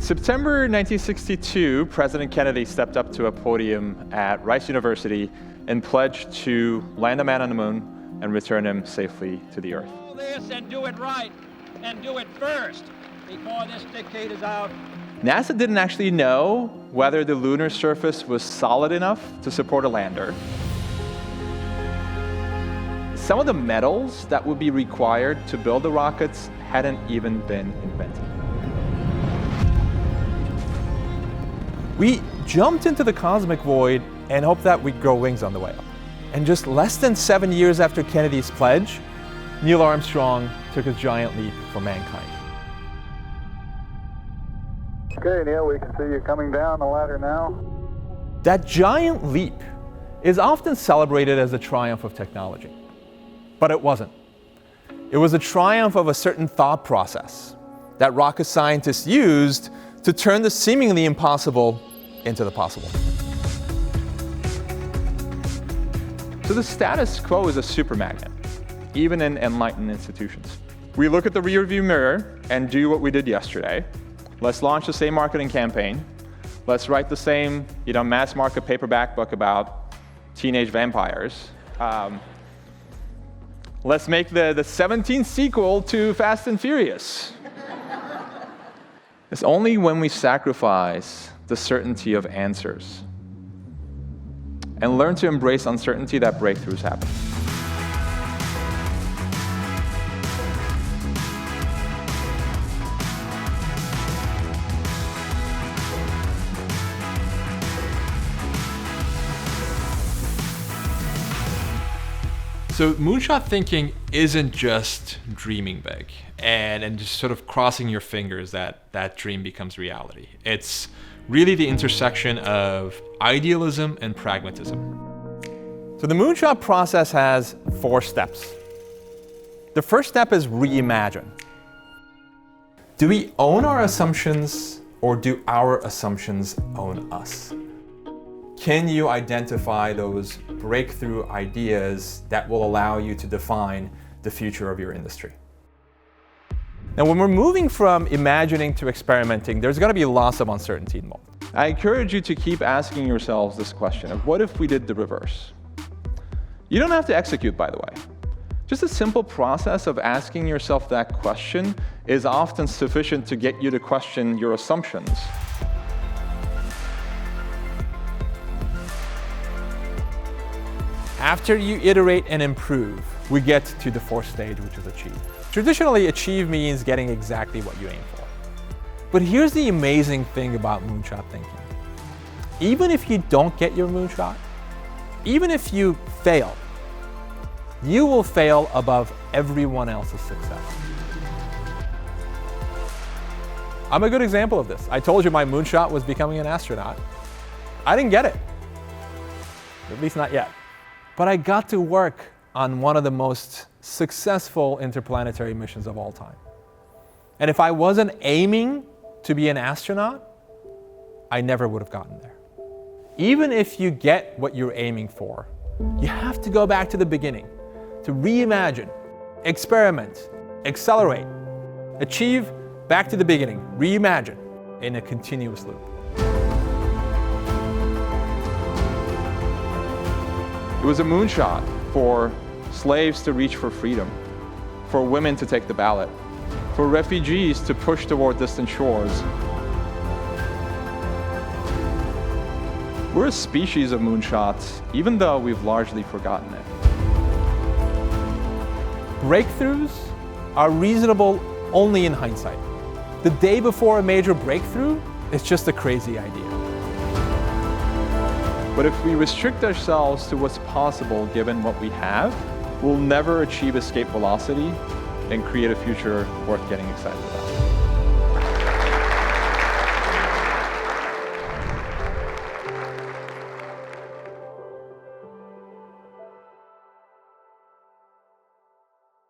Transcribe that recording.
September 1962, President Kennedy stepped up to a podium at Rice University and pledged to land a man on the moon and return him safely to the Earth. Do this and do it right, and do it first, before this decade is out. NASA didn't actually know whether the lunar surface was solid enough to support a lander. Some of the metals that would be required to build the rockets hadn't even been invented. We jumped into the cosmic void and hoped that we'd grow wings on the way up. And just less than 7 years after Kennedy's pledge, Neil Armstrong took a giant leap for mankind. Okay, Neil, we can see you coming down the ladder now. That giant leap is often celebrated as a triumph of technology, but it wasn't. It was a triumph of a certain thought process that rocket scientists used to turn the seemingly impossible into the possible. So the status quo is a super magnet, even in enlightened institutions. We look at the rearview mirror and do what we did yesterday. Let's launch the same marketing campaign. Let's write the same, mass market paperback book about teenage vampires. Let's make the 17th sequel to Fast and Furious. It's only when we sacrifice the certainty of answers and learn to embrace uncertainty that breakthroughs happen. So moonshot thinking isn't just dreaming big and just sort of crossing your fingers that that dream becomes reality. It's really the intersection of idealism and pragmatism. So the moonshot process has 4 steps. The first step is reimagine. Do we own our assumptions, or do our assumptions own us? Can you identify those breakthrough ideas that will allow you to define the future of your industry? Now, when we're moving from imagining to experimenting, there's going to be lots of uncertainty involved. I encourage you to keep asking yourselves this question of what if we did the reverse? You don't have to execute, by the way. Just a simple process of asking yourself that question is often sufficient to get you to question your assumptions. After you iterate and improve, we get to the 4th stage, which is achieve. Traditionally, achieve means getting exactly what you aim for. But here's the amazing thing about moonshot thinking. Even if you don't get your moonshot, even if you fail, you will fail above everyone else's success. I'm a good example of this. I told you my moonshot was becoming an astronaut. I didn't get it, at least not yet. But I got to work on one of the most successful interplanetary missions of all time. And if I wasn't aiming to be an astronaut, I never would have gotten there. Even if you get what you're aiming for, you have to go back to the beginning, to reimagine, experiment, accelerate, achieve, back to the beginning, reimagine, in a continuous loop. It was a moonshot for slaves to reach for freedom, for women to take the ballot, for refugees to push toward distant shores. We're a species of moonshots, even though we've largely forgotten it. Breakthroughs are reasonable only in hindsight. The day before a major breakthrough, it's just a crazy idea. But if we restrict ourselves to what's possible given what we have, we'll never achieve escape velocity and create a future worth getting excited about.